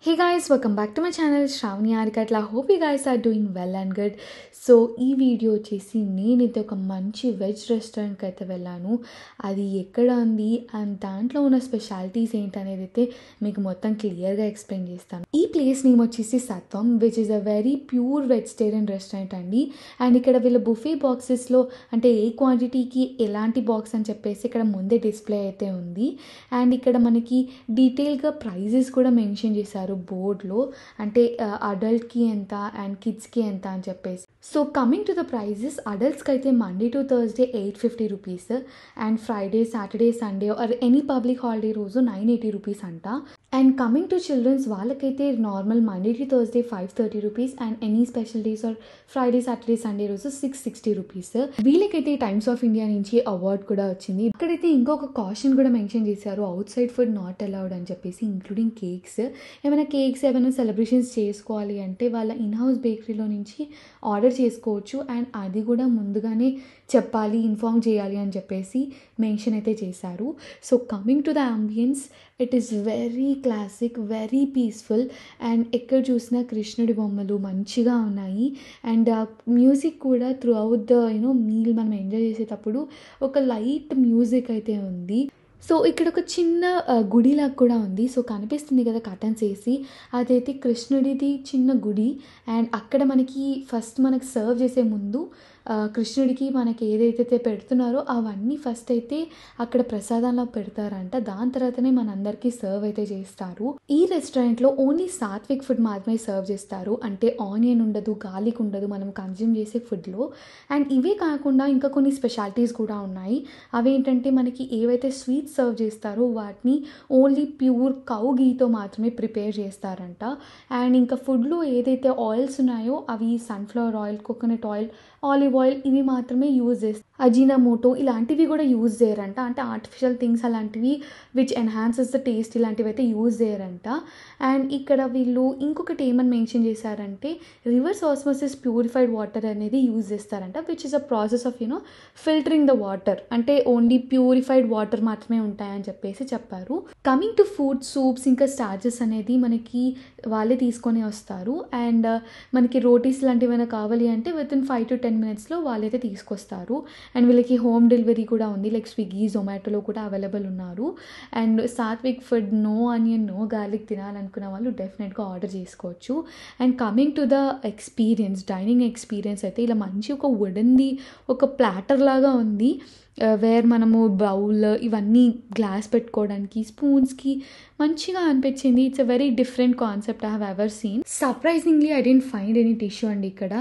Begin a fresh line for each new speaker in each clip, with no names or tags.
Hey guys, welcome back to my channel Shravani Arikatla. Hope you guys are doing well and good. So ఈ video వచ్చేసి నేనైతే ఒక మంచి veg రెస్టారెంట్కి అయితే వెళ్ళాను. అది ఎక్కడ ఉంది అండ్ దాంట్లో ఉన్న స్పెషాలిటీస్ ఏంటనేది అయితే మీకు మొత్తం క్లియర్గా ఎక్స్ప్లెయిన్ చేస్తాను. ఈ ప్లేస్ నేమ్ వచ్చేసి సత్వం, which is a very pure vegetarian restaurant అండి. అండ్ ఇక్కడ వీళ్ళ బుఫే బాక్సెస్లో అంటే ఏ క్వాంటిటీకి ఎలాంటి బాక్స్ అని చెప్పేసి ఇక్కడ ముందే డిస్ప్లే అయితే ఉంది. అండ్ ఇక్కడ మనకి డీటెయిల్గా ప్రైజెస్ కూడా మెన్షన్ చేశారు బోర్డ్లో, అంటే అడల్ట్కి ఎంత అండ్ కిడ్స్కి ఎంత అని చెప్పేసి. So coming to the prices, అడల్ట్స్కి అయితే Monday to Thursday 850 rupees and Friday Saturday Sunday or any public holiday రోజు 980 రూపీస్ అంట. అండ్ కమింగ్ టు చిల్డ్రన్స్ వాళ్ళకైతే normal Monday to Thursday 530 rupees and any special days or Friday Saturday Sunday రోజు 660 rupees. వీళ్ళకైతే Times of India నుంచి award కూడా వచ్చింది. ఇక్కడైతే ఇంకొక కాషన్ కూడా మెన్షన్ చేశారు, outside food not allowed అని చెప్పేసి, ఇంక్లూడింగ్ కేక్స్. ఏమైనా కేక్స్ ఏమైనా సెలబ్రేషన్స్ చేసుకోవాలి అంటే వాళ్ళ ఇన్ హౌస్ బేకరీలో నుంచి ఆర్డర్ చేసుకోవచ్చు. అండ్ అది కూడా ముందుగానే చెప్పాలి, ఇన్ఫార్మ్ చేయాలి అని చెప్పేసి మెన్షన్ అయితే చేశారు. So coming to the ambience, it is very classic, very peaceful. And ఎక్కడ చూసినా కృష్ణుడి బొమ్మలు మంచిగా ఉన్నాయి. అండ్ మ్యూజిక్ కూడా త్రూ అవుట్ ద మీల్ మనం ఎంజాయ్ చేసేటప్పుడు ఒక లైట్ మ్యూజిక్ అయితే ఉంది. సో ఇక్కడ ఒక చిన్న గుడిలాగా కూడా ఉంది. సో కనిపిస్తుంది కదా కర్టన్స్ వేసి, అదైతే కృష్ణుడిది చిన్న గుడి. అండ్ అక్కడ మనకి ఫస్ట్ మనకు సర్వ్ చేసే ముందు కృష్ణుడికి మనకి ఏదైతే పెడుతున్నారో అవన్నీ ఫస్ట్ అయితే అక్కడ ప్రసాదంలో పెడతారంట. దాని తర్వాతనే మనందరికీ సర్వ్ అయితే చేస్తారు. ఈ రెస్టారెంట్లో ఓన్లీ సాత్విక్ ఫుడ్ మాత్రమే సర్వ్ చేస్తారు, అంటే ఆనియన్ ఉండదు, గార్లిక్ ఉండదు మనం కన్జ్యూమ్ చేసే ఫుడ్లో. అండ్ ఇవే కాకుండా ఇంకా కొన్ని స్పెషాలిటీస్ కూడా ఉన్నాయి. అవేంటంటే మనకి ఏవైతే స్వీట్స్ సర్వ్ చేస్తారో వాటిని ఓన్లీ ప్యూర్ కౌ గీతో మాత్రమే ప్రిపేర్ చేస్తారంట. అండ్ ఇంకా ఫుడ్లో ఏదైతే ఆయిల్స్ ఉన్నాయో అవి sunflower oil, coconut oil, olive oil ఇవి మాత్రమే యూజ్ చేస్తారు. అజీనామోటో ఇలాంటివి కూడా యూజ్ చేయరంట, అంటే ఆర్టిఫిషియల్ థింగ్స్ అలాంటివి విచ్ ఎన్హాన్సెస్ ద టేస్ట్ ఇలాంటివి అయితే యూజ్ చేయరంట. అండ్ ఇక్కడ వీళ్ళు ఇంకొకటి ఏమని మెన్షన్ చేశారంటే రివర్స్ ఆస్మోసిస్ ప్యూరిఫైడ్ వాటర్ అనేది యూజ్ చేస్తారంట, which is a process of filtering the water, అంటే ఓన్లీ ప్యూరిఫైడ్ వాటర్ మాత్రమే ఉంటాయని చెప్పేసి చెప్పారు. కమింగ్ టు ఫుడ్, సూప్స్ ఇంకా స్టార్చెస్ అనేది మనకి వాళ్ళే తీసుకొని వస్తారు. అండ్ మనకి రోటీస్ లాంటివి ఏమైనా కావాలి అంటే వితిన్ 5 to 10 minutesలో వాళ్ళైతే తీసుకొస్తారు. అండ్ వీళ్ళకి హోమ్ డెలివరీ కూడా ఉంది, లైక్ స్విగ్గీ, జొమాటోలో కూడా అవైలబుల్ ఉన్నారు. And sattvic food, no onion, no garlic తినాలనుకున్న వాళ్ళు డెఫినెట్గా ఆర్డర్ చేసుకోవచ్చు. And coming to the experience, dining experience అయితే ఇలా మంచి ఒక వుడెన్ది ఒక ప్లాటర్ లాగా ఉంది, వేర్ మనము బౌల్ ఇవన్నీ గ్లాస్ పెట్టుకోవడానికి, స్పూన్స్కి మంచిగా అనిపించింది. It's a very different concept I have ever seen. Surprisingly I didn't find any tissue అండి. ఇక్కడ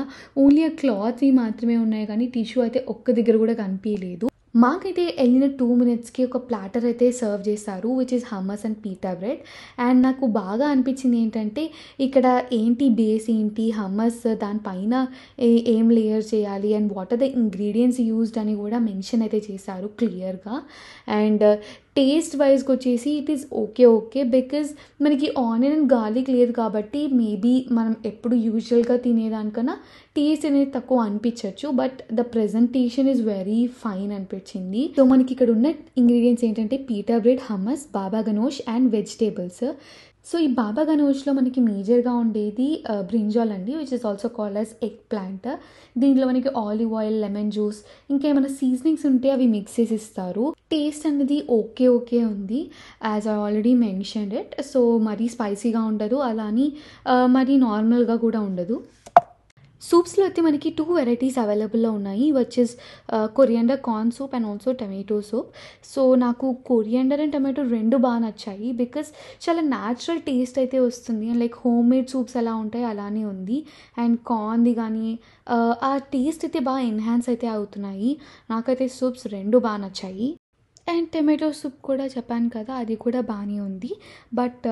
ఓన్లీ ఆ క్లాత్వి మాత్రమే ఉన్నాయి, కానీ టిష్యూ అయితే ఒక్క దగ్గర కూడా కనిపించలేదు. మాకైతే వెళ్ళిన 2 minutesకి ఒక ప్లాటర్ అయితే సర్వ్ చేశారు, which is hummus and PETA bread. And నాకు బాగా అనిపించింది ఏంటంటే ఇక్కడ ఏంటి బేస్ ఏంటి, హమ్మస్ దానిపైన ఏం లేయర్ చేయాలి and what are the ingredients used అని కూడా మెన్షన్ అయితే చేశారు క్లియర్గా. అండ్ టేస్ట్ వైజ్కి వచ్చేసి ఇట్ ఈస్ ఓకే బికాజ్ మనకి ఆనియన్ అండ్ గార్లిక్ లేదు కాబట్టి మేబీ మనం ఎప్పుడు యూజువల్గా తినేదానికన్నా టేస్ట్ అనేది తక్కువ అనిపించవచ్చు, but the presentation is very fine అనిపించింది. సో మనకి ఇక్కడ ఉన్న ఇంగ్రీడియంట్స్ ఏంటంటే pita bread, hummus, baba ghanoush and vegetables. So ఈ బాబా గనోష్లో మనకి మేజర్గా ఉండేది బ్రింజాల్ అండి, which is also called as eggplant. దీంట్లో మనకి ఆలివ్ ఆయిల్, లెమన్ జ్యూస్, ఇంకేమైనా సీజనింగ్స్ ఉంటే అవి మిక్స్ చేసి ఇస్తారు. టేస్ట్ అనేది ఓకే ఉంది, as I already mentioned it. So మరీ స్పైసీగా ఉండదు, అలా అని మరీ నార్మల్గా కూడా ఉండదు. సూప్స్లో అయితే మనకి 2 వెరైటీస్ అవైలబుల్లో ఉన్నాయి, which is coriander corn soup and also tomato soup. So నాకు కొరియాండర్ అండ్ టమాటో రెండు బాగా నచ్చాయి, బికాస్ చాలా న్యాచురల్ టేస్ట్ అయితే వస్తుంది. And like home made soups ఎలా ఉంటాయి అలానే ఉంది. అండ్ కార్న్ది కానీ ఆ టేస్ట్ అయితే బాగా ఎన్హాన్స్ అయితే అవుతున్నాయి. నాకైతే సూప్స్ రెండు బాగా నచ్చాయి. అండ్ టమాటో సూప్ కూడా చెప్పాను కదా, అది కూడా బాగానే ఉంది. But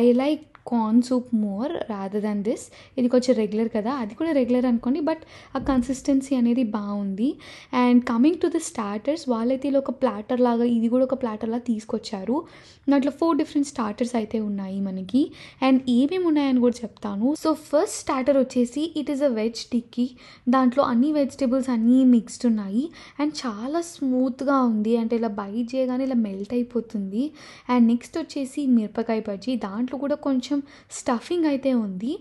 I like corn soup more rather than this. ఇది కొంచెం రెగ్యులర్ కదా, అది కూడా రెగ్యులర్ అనుకోండి, బట్ ఆ కన్సిస్టెన్సీ అనేది బాగుంది. And coming to the starters, వాళ్ళైతే ఇలా ఒక ప్లాటర్ లాగా, ఇది కూడా ఒక ప్లాటర్ లాగా తీసుకొచ్చారు. దాంట్లో 4 different స్టార్టర్స్ అయితే ఉన్నాయి మనకి. అండ్ ఏమేమి ఉన్నాయని కూడా చెప్తాను. సో ఫస్ట్ స్టార్టర్ వచ్చేసి ఇట్ ఈస్ అ వెజ్ టిక్కీ. దాంట్లో అన్ని వెజిటేబుల్స్ అన్నీ మిక్స్డ్ ఉన్నాయి అండ్ చాలా స్మూత్గా ఉంది, అంటే ఇలా బైట్ చేయగానే ఇలా మెల్ట్ అయిపోతుంది. అండ్ నెక్స్ట్ వచ్చేసి మిరపకాయ బజ్జీ, దాంట్లో కూడా కొంచెం కొంచెం స్టఫింగ్ అయితే ఉంది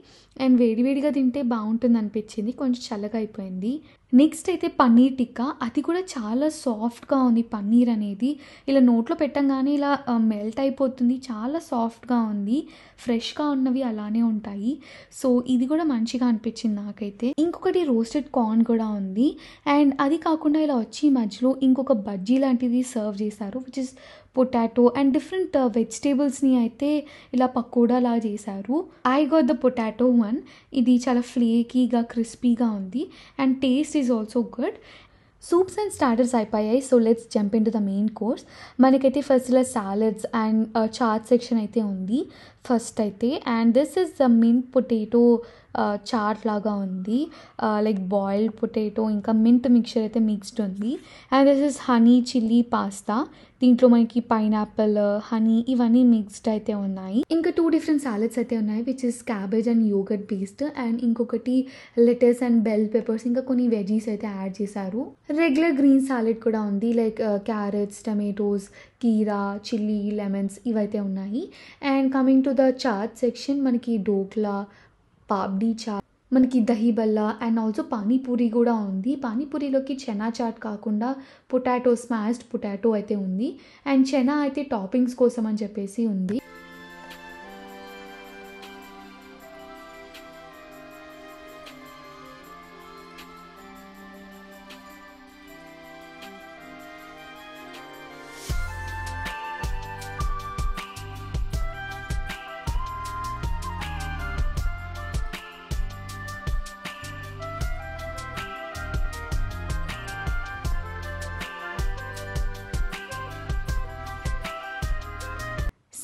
అండ్ వేడివేడిగా తింటే బాగుంటుంది అనిపించింది, కొంచెం చల్లగా అయిపోయింది. నెక్స్ట్ అయితే పన్నీర్ టిక్కా, అది కూడా చాలా సాఫ్ట్గా ఉంది. పన్నీర్ అనేది ఇలా నోట్లో పెట్టంగానే ఇలా మెల్ట్ అయిపోతుంది, చాలా సాఫ్ట్గా ఉంది. ఫ్రెష్గా ఉన్నవి అలానే ఉంటాయి. సో ఇది కూడా మంచిగా అనిపించింది నాకైతే. ఇంకొకటి రోస్టెడ్ కార్న్ కూడా ఉంది అండ్ అది కాకుండా ఇలా వచ్చి మధ్యలో ఇంకొక బజ్జీ లాంటిది సర్వ్ చేశారు, which is potato and different వెజిటేబుల్స్ని అయితే ఇలా పకోడా లాగా చేశారు. I got the potato one. ఇది చాలా ఫ్లేకీగా క్రిస్పీగా ఉంది and taste is also good. Soups and starters అయిపోయాయి. So let's jump into the main course. మనకైతే ఫస్ట్ ఇలా సాలడ్స్ అండ్ చాట్ సెక్షన్ అయితే ఉంది ఫస్ట్ అయితే. And this is the mint potato chaat లాగా ఉంది, లైక్ బాయిల్డ్ పొటాటో ఇంకా మింట్ మిక్చర్ అయితే మిక్స్డ్ ఉంది. And this is honey chilli pasta, దీంట్లో మనకి పైనాపిల్ హనీ ఇవన్నీ మిక్స్డ్ అయితే ఉన్నాయి. ఇంకా 2 డిఫరెంట్ సాలెడ్స్ అయితే ఉన్నాయి, which is cabbage and yoghurt based. And ఇంకొకటి లెటస్ అండ్ బెల్ పెప్పర్స్ ఇంకా కొన్ని వెజీస్ అయితే యాడ్ చేశారు. రెగ్యులర్ గ్రీన్ సాలెడ్ కూడా ఉంది, లైక్ క్యారెట్స్, టమాటోస్, కీరా, చిల్లీ, లెమన్స్ ఇవైతే ఉన్నాయి. And coming to the chaat section, మనకి డోక్లా, పాప్డీ చాట్, మనకి దహీ బల్లా అండ్ ఆల్సో పానీపూరి కూడా ఉంది. పానీపూరిలోకి చెనా చాట్ కాకుండా పొటాటో, స్మాష్డ్ పొటాటో అయితే ఉంది అండ్ చెనా అయితే టాపింగ్స్ కోసం అని చెప్పేసి ఉంది.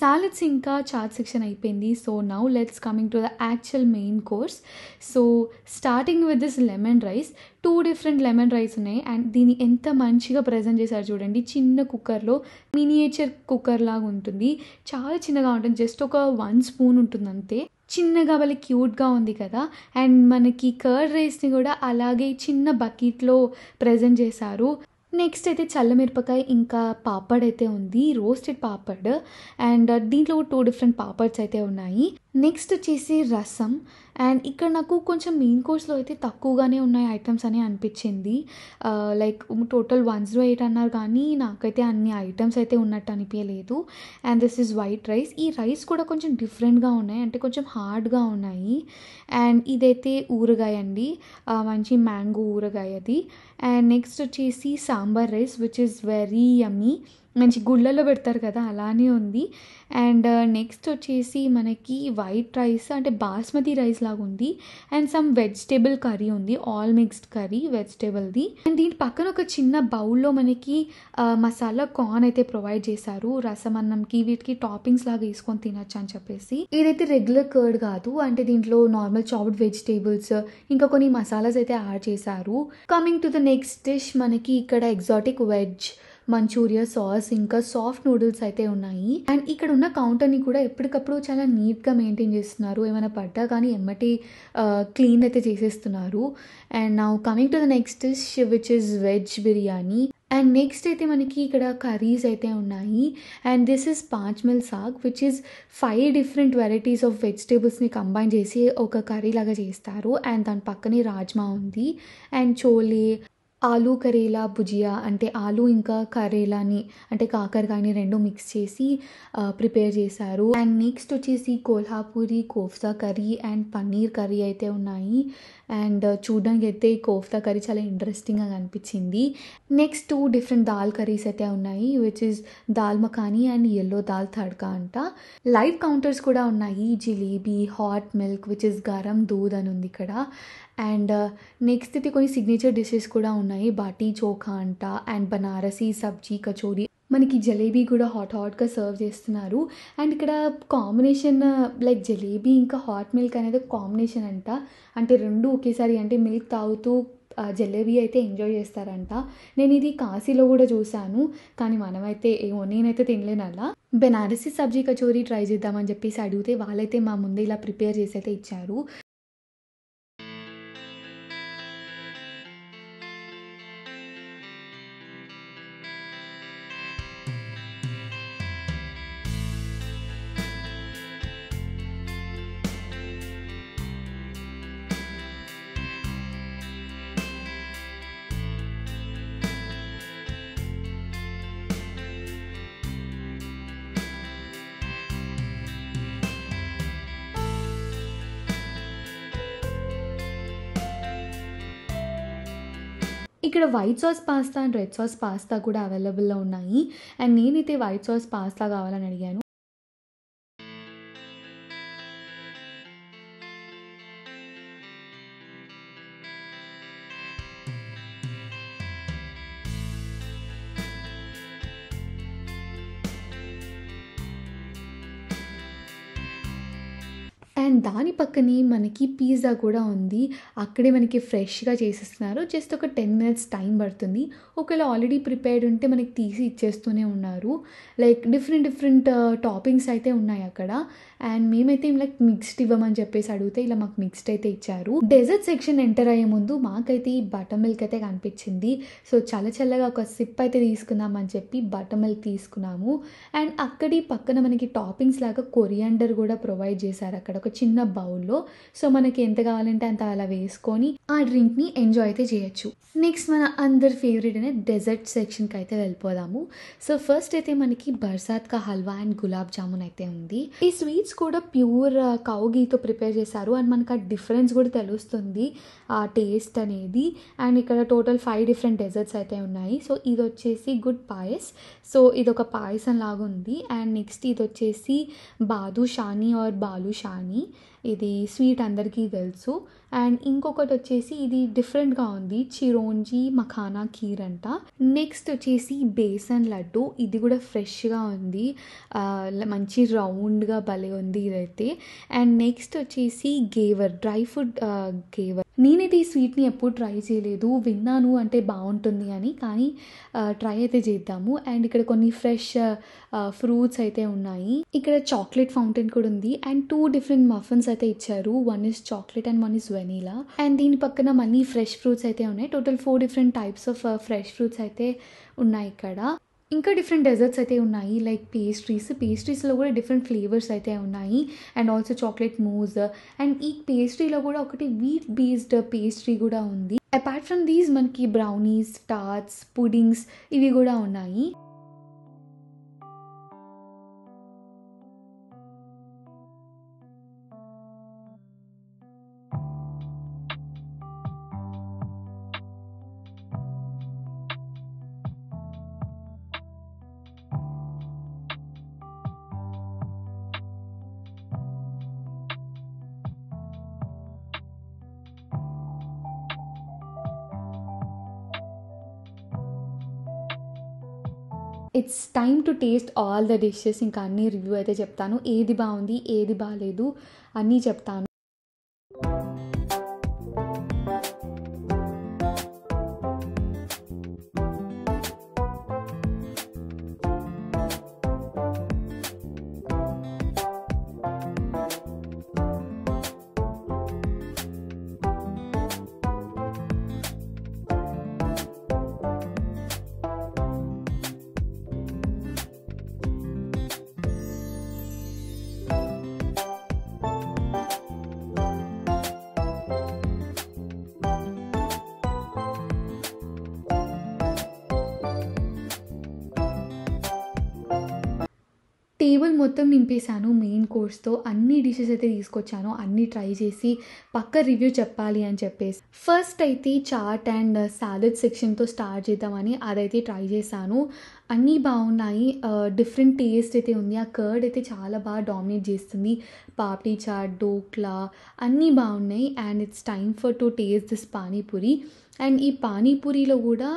సాలడ్స్ ఇంకా చాట్ సెక్షన్ అయిపోయింది. So now let's coming to the actual main course. So starting with this lemon rice. 2 different lemon rice ఉన్నాయి అండ్ దీన్ని ఎంత మంచిగా ప్రజెంట్ చేశారు చూడండి. చిన్న కుక్కర్లో, మినియేచర్ కుక్కర్ లాగా ఉంటుంది, చాలా చిన్నగా ఉంటుంది, జస్ట్ ఒక 1 స్పూన్ ఉంటుంది అంతే. చిన్నగా భలే క్యూట్గా ఉంది కదా. అండ్ మనకి కర్డ్ రైస్ని కూడా అలాగే చిన్న బకెట్లో ప్రజెంట్ చేశారు. నెక్స్ట్ అయితే చల్లమిరపకాయ ఇంకా పాపడ్ అయితే ఉంది, రోస్టెడ్ పాపడ్. అండ్ దీంట్లో 2 డిఫరెంట్ పాపడ్స్ అయితే ఉన్నాయి. నెక్స్ట్ వచ్చేసి రసం. అండ్ ఇక్కడ నాకు కొంచెం మెయిన్ కోర్స్లో అయితే తక్కువగానే ఉన్నాయి ఐటమ్స్ అని అనిపించింది. లైక్ టోటల్ 108 అన్నారు కానీ నాకైతే అన్ని ఐటమ్స్ అయితే ఉన్నట్టు అనిపించలేదు. And this is white rice. ఈ రైస్ కూడా కొంచెం డిఫరెంట్గా ఉన్నాయి, అంటే కొంచెం హార్డ్గా ఉన్నాయి. అండ్ ఇదైతే ఊరగాయ అండి, మంచి మ్యాంగో ఊరగాయ అది. అండ్ నెక్స్ట్ వచ్చేసి sambar rice, which is very యమ్మీ, మంచి గుళ్ళలో పెడతారు కదా అలానే ఉంది. అండ్ నెక్స్ట్ వచ్చేసి మనకి వైట్ రైస్, అంటే బాస్మతి రైస్ లాగా ఉంది. అండ్ సమ్ వెజిటేబుల్ కర్రీ ఉంది, ఆల్ మిక్స్డ్ కర్రీ వెజిటేబుల్ది. అండ్ దీని పక్కన ఒక చిన్న బౌల్లో మనకి మసాలా కార్న్ అయితే ప్రొవైడ్ చేశారు. రసం అన్నంకి వీటికి టాపింగ్స్ లాగా వేసుకొని తినచ్చు అని చెప్పేసి. ఇదైతే రెగ్యులర్ కర్డ్ కాదు, అంటే దీంట్లో నార్మల్ చాప్డ్ వెజిటేబుల్స్ ఇంకా కొన్ని మసాలాస్ అయితే యాడ్ చేశారు. Coming to the next dish, మనకి ఇక్కడ ఎగ్జాటిక్ వెజ్ మంచూరియా సాస్ ఇంకా సాఫ్ట్ నూడిల్స్ అయితే ఉన్నాయి. అండ్ ఇక్కడ ఉన్న కౌంటర్ని కూడా ఎప్పటికప్పుడు చాలా నీట్గా మెయింటైన్ చేస్తున్నారు, ఏమైనా పడ్డా కానీ ఎమ్మటి క్లీన్ అయితే చేసేస్తున్నారు. And now coming to the next dish, which is veg biryani. And next అయితే మనకి ఇక్కడ కర్రీస్ అయితే ఉన్నాయి. And this is panchmel saag, which is 5 different varieties of వెజిటేబుల్స్ని కంబైన్ చేసి ఒక కర్రీ లాగా చేస్తారు. అండ్ దాని పక్కనే రాజ్మా ఉంది అండ్ చోలే, ఆలు కరేలా భుజియా, అంటే ఆలు ఇంకా కరేలాని అంటే కాకరకాయని 2 మిక్స్ చేసి ప్రిపేర్ చేశారు. అండ్ నెక్స్ట్ వచ్చేసి Kolhapuri kofta curry and paneer curry అయితే ఉన్నాయి. అండ్ చూడడానికి అయితే ఈ కోఫ్తా కర్రీ చాలా ఇంట్రెస్టింగ్గా అనిపించింది. నెక్స్ట్ 2 డిఫరెంట్ దాల్ కర్రీస్ అయితే ఉన్నాయి, which is dal makhani and yellow dal tadka అంట. లైవ్ కౌంటర్స్ కూడా ఉన్నాయి, jalebi, hot milk, which is garam doodh అని ఉంది ఇక్కడ. అండ్ నెక్స్ట్ అయితే కొన్ని సిగ్నేచర్ డిషెస్ కూడా ఉన్నాయి, బాటీ చోఖా అంట అండ్ బనారసీ సబ్జీ కచోరీ. మనకి జలేబీ కూడా హాట్గా సర్వ్ చేస్తున్నారు. అండ్ ఇక్కడ కాంబినేషన్ లైక్ జలేబీ ఇంకా హాట్ మిల్క్ అనేది కాంబినేషన్ అంట, అంటే 2 ఒకేసారి, అంటే మిల్క్ తాగుతూ జలేబీ అయితే ఎంజాయ్ చేస్తారంట. నేను ఇది కాశీలో కూడా చూశాను, కానీ మనమైతే నేనైతే తినలేను అలా. బెనారసీ సబ్జీ కచోరీ ట్రై చేద్దామని చెప్పేసి అడిగితే వాళ్ళైతే మా ముందే ఇలా ప్రిపేర్ చేసి అయితే ఇచ్చారు. ఇక్కడ white sauce pasta and red sauce pasta కూడా అవైలబుల్‌లో ఉన్నాయి. అండ్ నేనైతే వైట్ సాస్ పాస్తా కావాలని అడిగాను. అండ్ దాని పక్కనే మనకి పిజ్జా కూడా ఉంది. అక్కడే మనకి ఫ్రెష్‌గా చేసిస్తున్నారు. జస్ట్ ఒక 10 మినిట్స్ టైం పడుతుంది. ఒకవేళ ఆల్రెడీ ప్రిపేర్డ్ ఉంటే మనకి తీసి ఇచ్చేస్తూనే ఉన్నారు. లైక్ డిఫరెంట్ టాపింగ్స్ అయితే ఉన్నాయి అక్కడ. అండ్ మేమైతే లైక్ మిక్స్డ్ ఇవ్వమని చెప్పేసి అడిగితే ఇలా మాకు మిక్స్డ్ అయితే ఇచ్చారు. డెజర్ట్ సెక్షన్ ఎంటర్ అయ్యే ముందు మాకైతే ఈ బటర్ మిల్క్ అయితే కనిపించింది. సో చల్లగా ఒక సిప్ అయితే తీసుకుందామని చెప్పి బటర్ మిల్క్ తీసుకున్నాము. అండ్ అక్కడి పక్కన మనకి టాపింగ్స్ లాగా కొరియాండర్ కూడా ప్రొవైడ్ చేశారు అక్కడ ఒక చిన్న బౌల్లో. సో మనకి ఎంత కావాలంటే అంత అలా వేసుకొని ఆ డ్రింక్ని ఎంజాయ్ అయితే చేయొచ్చు. నెక్స్ట్ మన అందరి ఫేవరెట్ అనే డెజర్ట్ సెక్షన్కి అయితే వెళ్ళిపోదాము. సో ఫస్ట్ అయితే మనకి బర్సాత్ కా హల్వా అండ్ గులాబ్ జామున్ అయితే ఉంది. ఈ స్వీట్స్ కూడా ప్యూర్ కౌ గీతో ప్రిపేర్ చేశారు. అండ్ మనకు ఆ డిఫరెన్స్ కూడా తెలుస్తుంది ఆ టేస్ట్ అనేది. అండ్ ఇక్కడ టోటల్ 5 డిఫరెంట్ డెజర్ట్స్ అయితే ఉన్నాయి. సో ఇది వచ్చేసి గుడ్ పాయస్. సో ఇది ఒక పాయసం లాగా ఉంది. అండ్ నెక్స్ట్ ఇది వచ్చేసి బాదుషాని ఆర్ బాలుషాని. ఇది స్వీట్ అందరికీ తెలుసు. అండ్ ఇంకొకటి వచ్చేసి ఇది డిఫరెంట్గా ఉంది, చిరోంజీ మఖానా ఖీర్ అంట. నెక్స్ట్ వచ్చేసి బేసన్ లడ్డు. ఇది కూడా ఫ్రెష్గా ఉంది, మంచి రౌండ్గా భలే ఉంది ఇదైతే. అండ్ నెక్స్ట్ వచ్చేసి గేవర్, డ్రై ఫ్రూట్ గేవర్. నేనైతే ఈ స్వీట్ని ఎప్పుడు ట్రై చేయలేదు, విన్నాను అంటే బాగుంటుంది అని, కానీ ట్రై అయితే చేద్దాము. అండ్ ఇక్కడ కొన్ని ఫ్రెష్ ఫ్రూట్స్ అయితే ఉన్నాయి. ఇక్కడ చాక్లెట్ ఫౌంటైన్ కూడా ఉంది. అండ్ 2 డిఫరెంట్ మఫిన్స్ అయితే ఇచ్చారు. 1 is chocolate and 1 is vanilla. And దీని పక్కన మళ్ళీ ఫ్రెష్ ఫ్రూట్స్ అయితే ఉన్నాయి. Total 4 different types of fresh fruits అయితే ఉన్నాయి ఇక్కడ. ఇంకా డిఫరెంట్ డెజర్ట్స్ అయితే ఉన్నాయి, లైక్ పేస్ట్రీస్లో కూడా డిఫరెంట్ ఫ్లేవర్స్ అయితే ఉన్నాయి. And also chocolate mousse. And ఈ పేస్ట్రీలో కూడా ఒకటి వీట్ బేస్డ్ పేస్ట్రీ కూడా ఉంది. అపార్ట్ ఫ్రమ్ దీస్ మనకి బ్రౌనీస్, టార్ట్స్, పుడింగ్స్ ఇవి కూడా ఉన్నాయి. It's time to taste all the dishes. ఇంకా అన్ని రివ్యూ అయితే చెప్తాను, ఏది బాగుంది ఏది బాగాలేదు అన్నీ చెప్తాను. టేబుల్ మొత్తం నింపేశాను మెయిన్ కోర్స్తో. అన్ని డిషెస్ అయితే తీసుకొచ్చాను, అన్నీ ట్రై చేసి పక్క రివ్యూ చెప్పాలి అని చెప్పేసి. ఫస్ట్ అయితే చాట్ అండ్ సాలడ్ సెక్షన్తో స్టార్ట్ చేద్దామని అదైతే ట్రై చేశాను. అన్నీ బాగున్నాయి, డిఫరెంట్ టేస్ట్ అయితే ఉంది. ఆ కర్డ్ అయితే చాలా బాగా డామినేట్ చేస్తుంది. పాపడీ చాట్, డోక్లా అన్నీ బాగున్నాయి. And it's time for to taste this panipuri. And ఈ పానీపూరిలో కూడా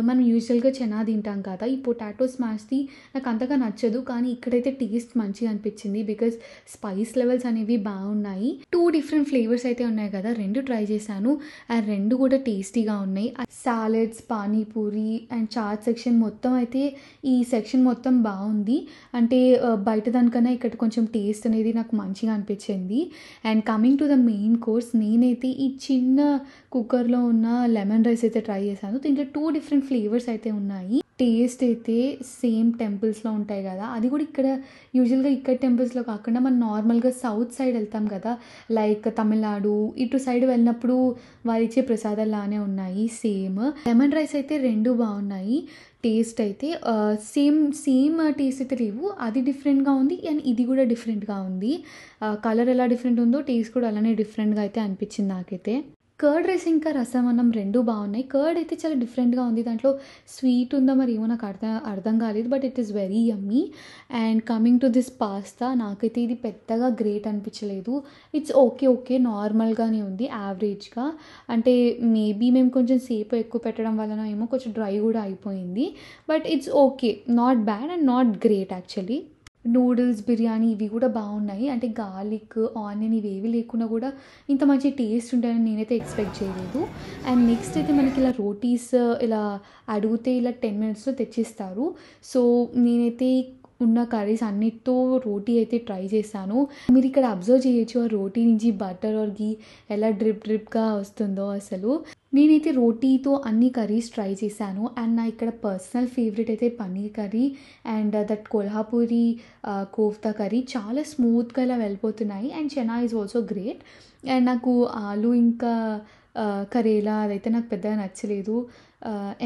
మనం యూజువల్గా చెనా తింటాం కదా, ఈ పొటాటో స్మాష్ది నాకు అంతగా నచ్చదు, కానీ ఇక్కడైతే టేస్ట్ మంచిగా అనిపించింది బికాజ్ స్పైస్ లెవెల్స్ అనేవి బాగున్నాయి. 2 డిఫరెంట్ ఫ్లేవర్స్ అయితే ఉన్నాయి కదా, 2 ట్రై చేశాను అండ్ 2 కూడా టేస్టీగా ఉన్నాయి. Salads, panipuri and chaat section మొత్తం అయితే ఈ సెక్షన్ మొత్తం బాగుంది. అంటే బయట దానికన్నా ఇక్కడ కొంచెం టేస్ట్ అనేది నాకు మంచిగా అనిపించింది. And coming to the main course, నేనైతే ఈ చిన్న కుక్కర్లో ఉన్న లెమన్ రైస్ అయితే ట్రై చేశాను. దీంట్లో 2 డిఫరెంట్ ఫ్లేవర్స్ అయితే ఉన్నాయి. టేస్ట్ అయితే సేమ్ టెంపుల్స్లో ఉంటాయి కదా, అది కూడా ఇక్కడ యూజువల్గా ఇక్కడ టెంపుల్స్లో కాకుండా మనం నార్మల్గా సౌత్ సైడ్ వెళ్తాం కదా, లైక్ తమిళనాడు ఇటు సైడ్ వెళ్ళినప్పుడు వారు ఇచ్చే ప్రసాదాలానే ఉన్నాయి సేమ్. లెమన్ రైస్ అయితే 2 బాగున్నాయి. టేస్ట్ అయితే సేమ్ టేస్ట్ అయితే లేవు, అది డిఫరెంట్గా ఉంది అండ్ ఇది కూడా డిఫరెంట్గా ఉంది. కలర్ ఎలా డిఫరెంట్ ఉందో టేస్ట్ కూడా అలానే డిఫరెంట్గా అయితే అనిపించింది నాకైతే. కర్డ్ రైస్ ఇంకా రసం అన్నం 2 బాగున్నాయి. కర్డ్ అయితే చాలా డిఫరెంట్‌గా ఉంది. దాంట్లో స్వీట్ ఉందో మరి ఏమో నాకు అర్థం కాలేదు. But it is very yummy. And coming to this pasta నాకైతే ఇది పెద్దగా గ్రేట్ అనిపించలేదు. It's okay. నార్మల్‌గానే ఉంది యావరేజ్‌గా. అంటే మేబీ మేము కొంచెం సేపు ఎక్కువ పెట్టడం వలన ఏమో కొంచెం డ్రై కూడా అయిపోయింది. But it's okay. Not bad and not great actually. Noodles, biryani ఇవి కూడా బాగున్నాయి. అంటే గార్లిక్, ఆనియన్ ఇవేవి లేకున్నా కూడా ఇంత మంచి టేస్ట్ ఉంటాయని నేనైతే ఎక్స్పెక్ట్ చేయలేదు. అండ్ నెక్స్ట్ అయితే మనకి ఇలా రోటీస్ ఇలా అడిగితే ఇలా 10 మినిట్స్‌లో తెచ్చిస్తారు. సో నేనైతే ఉన్న కర్రీస్ అన్నిటితో రోటీ అయితే ట్రై చేశాను. మీరు ఇక్కడ అబ్జర్వ్ చేయొచ్చు ఆ రోటీ నుంచి బటర్ ఆర్ ఘీ ఎలా డ్రిప్‌గా వస్తుందో అసలు. నేనైతే రోటీతో అన్ని కర్రీస్ ట్రై చేశాను. అండ్ నా ఇక్కడ పర్సనల్ ఫేవరెట్ అయితే paneer curry and that Kolhapuri kofta curry చాలా స్మూత్‌గా ఇలా వెళ్ళిపోతున్నాయి. And chana is also great. And నాకు ఆలు ఇంకా కరేలా అదైతే నాకు పెద్దగా నచ్చలేదు.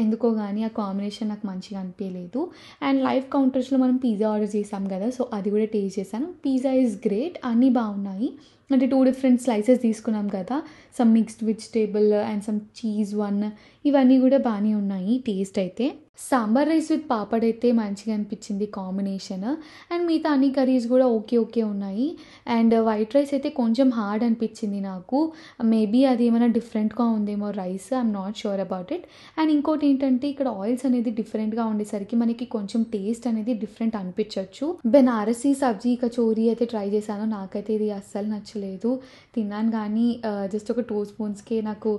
ఎందుకో గానీ ఆ కాంబినేషన్ నాకు మంచిగా అనిపియలేదు. అండ్ లైవ్ కౌంటర్స్‌లో మనం పిజ్జా ఆర్డర్ చేసాం కదా! సో అది కూడా టేస్ట్ చేశాను. Pizza is great. అన్నీ బాగున్నాయి. అంటే 2 డిఫరెంట్ స్లైసెస్ తీసుకున్నాం కదా! Some mixed vegetable and some cheese one ఇవన్నీ కూడా బాగానే ఉన్నాయి టేస్ట్ అయితే. సాంబార్ రైస్ విత్ పాపడ్ అయితే మంచిగా అనిపించింది కాంబినేషన్. అండ్ మిగతా అన్ని కర్రీస్ కూడా ఓకే ఉన్నాయి. అండ్ వైట్ రైస్ అయితే కొంచెం హార్డ్ అనిపించింది నాకు. మేబీ అది ఏమైనా డిఫరెంట్‌గా ఉందేమో rice. I'm not sure about it. And ఇంకోటి ఏంటంటే ఇక్కడ ఆయిల్స్ అనేది డిఫరెంట్‌గా ఉండేసరికి మనకి కొంచెం టేస్ట్ అనేది డిఫరెంట్ అనిపించవచ్చు. బెనారసీ సబ్జీ కచోరీ అయితే ట్రై చేశాను. నాకైతే ఇది అస్సలు నచ్చలేదు. తిన్నాను కానీ జస్ట్ ఒక 2 స్పూన్స్‌కే నాకు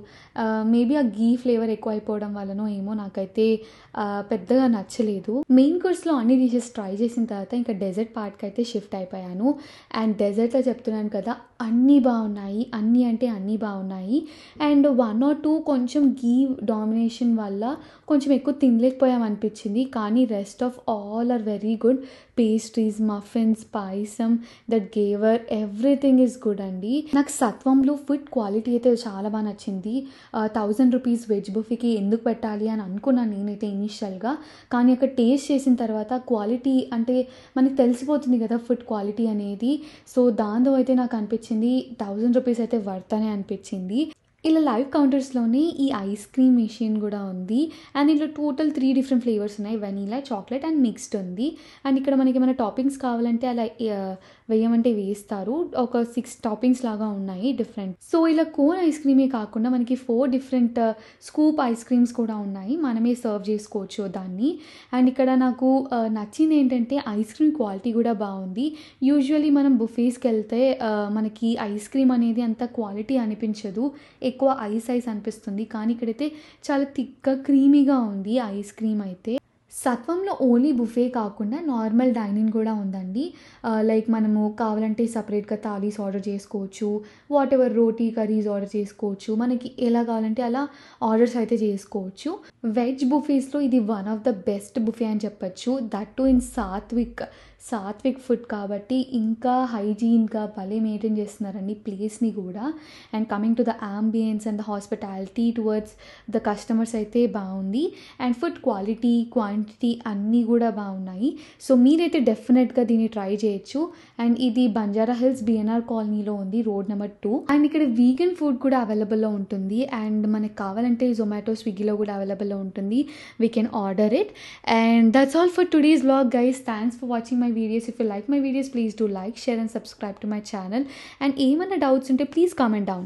మేబీ ఆ ఘీ ఫ్లేవర్ ఎక్కువ అయిపోవడం వల్లనో ఏమో నాకైతే పెద్దగా నచ్చలేదు. మెయిన్ కోర్స్‌లో అన్ని డిషెస్ ట్రై చేసిన తర్వాత ఇంకా డెజర్ట్ పార్ట్‌కి అయితే షిఫ్ట్ అయిపోయాను. అండ్ డెజర్ట్‌లో చెప్తున్నాను కదా అన్నీ బాగున్నాయి. అన్నీ అంటే అన్నీ బాగున్నాయి. అండ్ 1 ఆర్ 2 కొంచెం ఘీ డామినేషన్ వల్ల కొంచెం ఎక్కువ తినలేకపోయామనిపించింది. కానీ rest of all are very good. Pastries, muffins, payasam that ghevar everything is good అండి. నాకు సత్వంలో ఫుడ్ క్వాలిటీ అయితే చాలా బాగా నచ్చింది. 1000 రూపీస్ వెజ్ బుఫేకి ఎందుకు పెట్టాలి అని అనుకున్నాను నేనైతే ఇనిషియల్గా. కానీ అక్కడ టేస్ట్ చేసిన తర్వాత క్వాలిటీ అంటే మనకి తెలిసిపోతుంది కదా ఫుడ్ క్వాలిటీ అనేది. సో దాంతో అయితే నాకు అనిపించింది 1000 రూపీస్ అయితే వర్త్ అనే అనిపించింది. ఇలా లైవ్ కౌంటర్స్లోనే ఈ ఐస్ క్రీమ్ మెషిన్ కూడా ఉంది. అండ్ దీంట్లో టోటల్ 3 డిఫరెంట్ ఫ్లేవర్స్ ఉన్నాయి. వెనీలా, చాక్లెట్ అండ్ మిక్స్డ్ ఉంది. అండ్ ఇక్కడ మనకి ఏమైనా టాపింగ్స్ కావాలంటే అలా వేయమంటే వేస్తారు. ఒక 6 టాపింగ్స్ లాగా ఉన్నాయి డిఫరెంట్. సో ఇలా కోన్ ఐస్ క్రీమే కాకుండా మనకి 4 డిఫరెంట్ స్కూప్ ఐస్ క్రీమ్స్ కూడా ఉన్నాయి. మనమే సర్వ్ చేసుకోవచ్చు దాన్ని. అండ్ ఇక్కడ నాకు నచ్చింది ఏంటంటే ఐస్ క్రీమ్ క్వాలిటీ కూడా బాగుంది. యూజువల్లీ మనం బుఫేస్కి వెళ్తే మనకి ఐస్ క్రీమ్ అనేది అంత క్వాలిటీ అనిపించదు. ఎక్కువ ఐస్ అనిపిస్తుంది. కానీ ఇక్కడైతే చాలా థిక్‌గా క్రీమీగా ఉంది ఐస్ క్రీమ్ అయితే. సత్వంలో ఓన్లీ బుఫే కాకుండా నార్మల్ డైనింగ్ కూడా ఉందండి. లైక్ మనము కావాలంటే సపరేట్‌గా థాలీస్ ఆర్డర్ చేసుకోవచ్చు. వాటెవర్ రోటీ, కర్రీస్ ఆర్డర్ చేసుకోవచ్చు. మనకి ఎలా కావాలంటే అలా ఆర్డర్స్ అయితే చేసుకోవచ్చు. వెజ్ బుఫేస్‌లో ఇది one of the best buffet అని చెప్పొచ్చు. That to in satvik food కాబట్టి ఇంకా హైజీన్‌గా భలే మెయింటైన్ చేస్తున్నారండి ప్లేస్‌ని కూడా. And coming to the ambience and the hospitality towards the customers అయితే బాగుంది. అండ్ ఫుడ్ క్వాలిటీ, క్వాంటిటీ అన్నీ కూడా బాగున్నాయి. సో మీరైతే డెఫినెట్‌గా దీన్ని ట్రై చేయొచ్చు. అండ్ ఇది బంజారా హిల్స్ బిఎన్ఆర్ కాలనీలో ఉంది, రోడ్ నెంబర్ 2. అండ్ ఇక్కడ వీగన్ ఫుడ్ కూడా అవైలబుల్లో ఉంటుంది. అండ్ మనకి కావాలంటే జొమాటో, స్విగ్గీలో కూడా అవైలబుల్లో ఉంటుంది. We can order it. And that's all for today's vlog guys. Thanks for watching my videos. If you like my videos, please do like, share and subscribe to my channel. And ఏమైనా doubts ఉంటే please comment down.